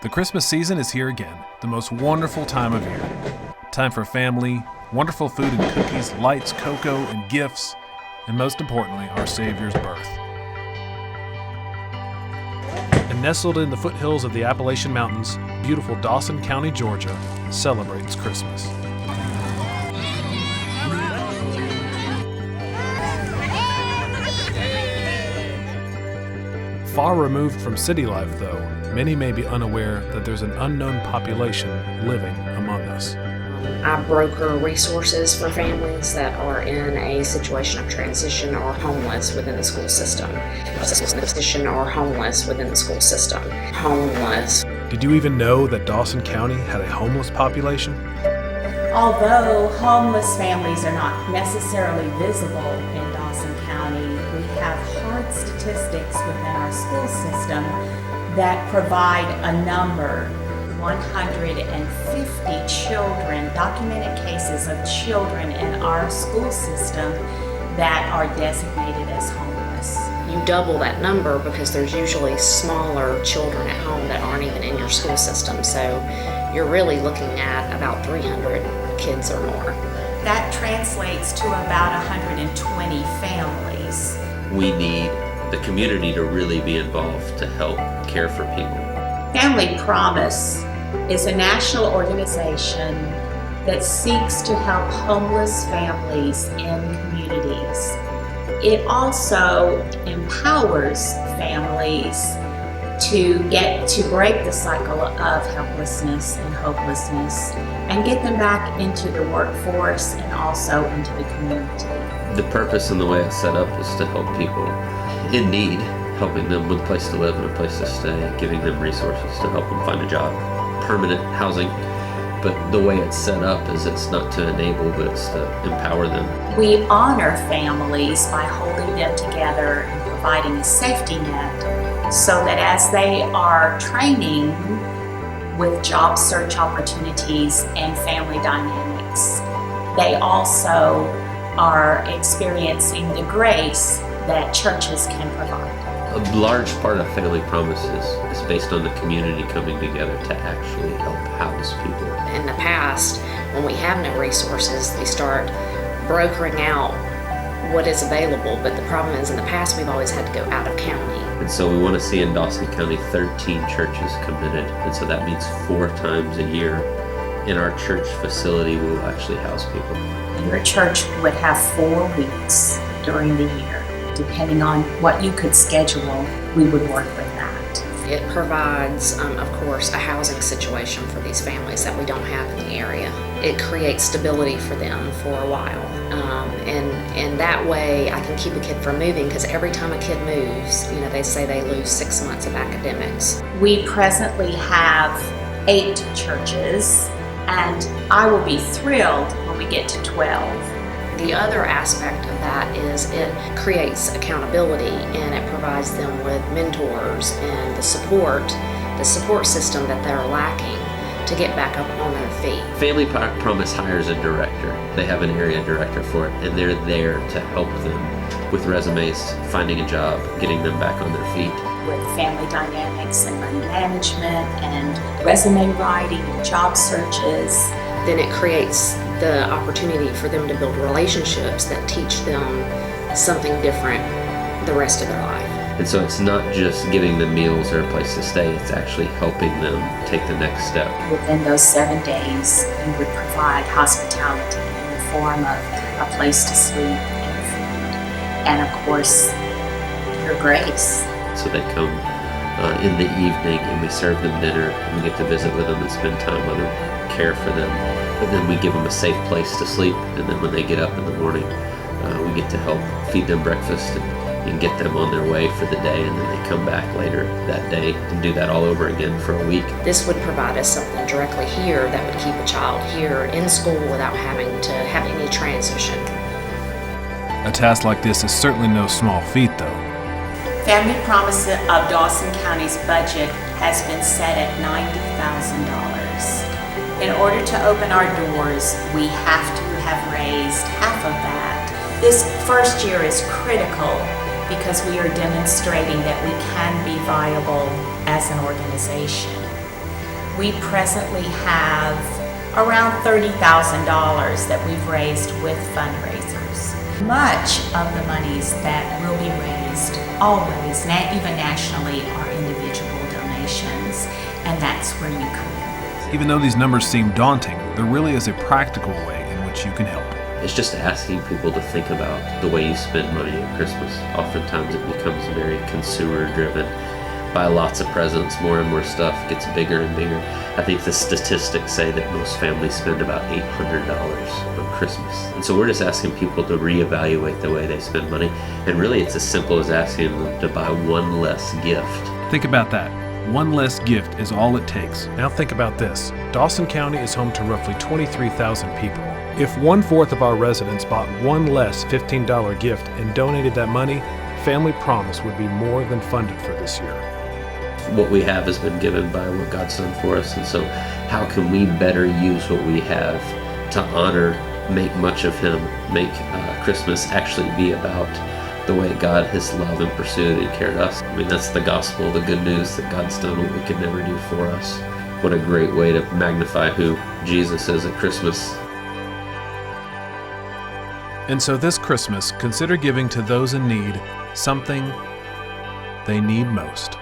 The Christmas season is here again, the most wonderful time of year. Time for family, wonderful food and cookies, lights, cocoa, and gifts, and most importantly, our Savior's birth. And nestled in the foothills of the Appalachian Mountains, beautiful Dawson County, Georgia, celebrates Christmas. Far removed from city life, though, many may be unaware that there's an unknown population living among us. I broker resources for families that are in a situation of transition or homeless within the school system. Homeless. Did you even know that Dawson County had a homeless population? Although homeless families are not necessarily visible in Dawson County, we have hard statistics within our school system that provide a number. 150 children, documented cases of children in our school system that are designated as homeless. You double that number because there's usually smaller children at home that aren't even in your school system. So you're really looking at about 300 kids or more. That translates to about 120 families. The community to really be involved to help care for people. Family Promise is a national organization that seeks to help homeless families in communities. It also empowers families to break the cycle of helplessness and hopelessness and get them back into the workforce and also into the community. The purpose and the way it's set up is to help people in need, helping them with a place to live and a place to stay, giving them resources to help them find a job, permanent housing. But the way it's set up is it's not to enable, but it's to empower them. We honor families by holding them together and providing a safety net so that as they are training with job search opportunities and family dynamics, they also are experiencing the grace that churches can provide. A large part of Family Promises is based on the community coming together to actually help house people. In the past, when we have no resources, we start brokering out what is available. But the problem is, in the past, we've always had to go out of county. And so we want to see in Dawson County 13 churches committed. And so that means 4 times a year in our church facility we will actually house people. Your church would have 4 weeks during the year. Depending on what you could schedule, we would work with that. It provides, of course, a housing situation for these families that we don't have in the area. It creates stability for them for a while. And that way I can keep a kid from moving, because every time a kid moves, they say they lose 6 months of academics. We presently have 8 churches, and I will be thrilled when we get to 12. The other aspect of that is it creates accountability, and it provides them with mentors and the support system that they're lacking to get back up on their feet. Family Promise hires a director. They have an area director for it, and they're there to help them with resumes, finding a job, getting them back on their feet. With family dynamics and money management and resume writing and job searches. Then it creates the opportunity for them to build relationships that teach them something different the rest of their life. And so it's not just giving them meals or a place to stay, it's actually helping them take the next step. Within those 7 days, we would provide hospitality in the form of a place to sleep and food. And of course, your grace. So they come in the evening and we serve them dinner, and we get to visit with them and spend time with them, care for them. But then we give them a safe place to sleep, and then when they get up in the morning, we get to help feed them breakfast and get them on their way for the day, and then they come back later that day and do that all over again for a week. This would provide us something directly here that would keep a child here in school without having to have any transition. A task like this is certainly no small feat, though. Family Promise of Dawson County's budget has been set at $90,000. In order to open our doors, we have to have raised half of that. This first year is critical because we are demonstrating that we can be viable as an organization. We presently have around $30,000 that we've raised with fundraisers. Much of the monies that will be raised, always, even nationally, are individual donations, and that's where you come in. Even though these numbers seem daunting, there really is a practical way in which you can help. It's just asking people to think about the way you spend money at Christmas. Oftentimes it becomes very consumer driven. Buy lots of presents, more and more stuff, gets bigger and bigger. I think the statistics say that most families spend about $800 on Christmas. And so we're just asking people to reevaluate the way they spend money. And really it's as simple as asking them to buy one less gift. Think about that. One less gift is all it takes. Now think about this. Dawson County is home to roughly 23,000 people. If 1/4 of our residents bought one less $15 gift and donated that money, Family Promise would be more than funded for this year. What we have has been given by what God's done for us, and so how can we better use what we have to honor, make much of Him, make Christmas actually be about the way God has loved and pursued and cared us. I mean, that's the gospel, the good news that God's done what we could never do for us. What a great way to magnify who Jesus is at Christmas. And so this Christmas, consider giving to those in need something they need most.